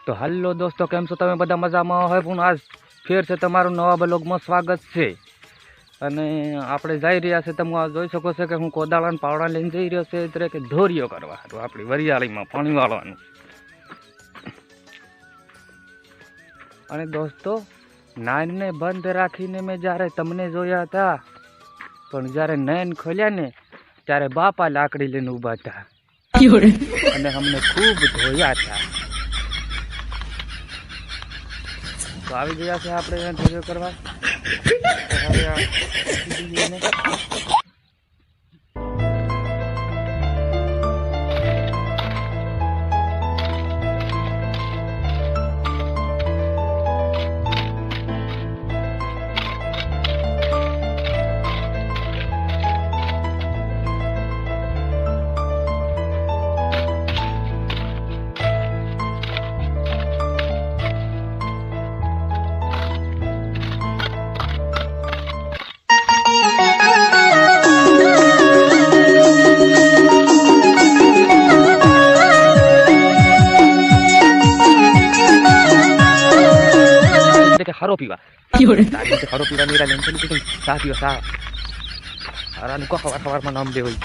તો હલ્લો દોસ્તો, કેમ છો તમે બધા? મજામાં હોય પણ આજ ફેર છે તમારું નવા બ્લોગમાં સ્વાગત છે. અને આપણે જઈ રહ્યા છે, તમે જોઈ શકો છો કે હું કોદાળાને પાવડા લઈને જઈ રહ્યો છે એટલે કે ઢોરિયો કરવા હતું આપણી વરિયાળીમાં પાણી વાળવાનું. અને દોસ્તો, નાનને બંધ રાખીને મેં જ્યારે તમને જોયા હતા, પણ જ્યારે નયન ખોલ્યા ને ત્યારે બાપા લાકડી લઈને ઊભા હતા અને અમને ખૂબ ધોયા હતા. તો આવી ગયા છે આપણે અહીંયા ઢોરિયો કરવા. હવે આ મૂકી દઈએ એને. ખારો પીવા ખારો પીવાની ચા પીવા ચા. અરાનું કો સવારમાં નામ દે હોય.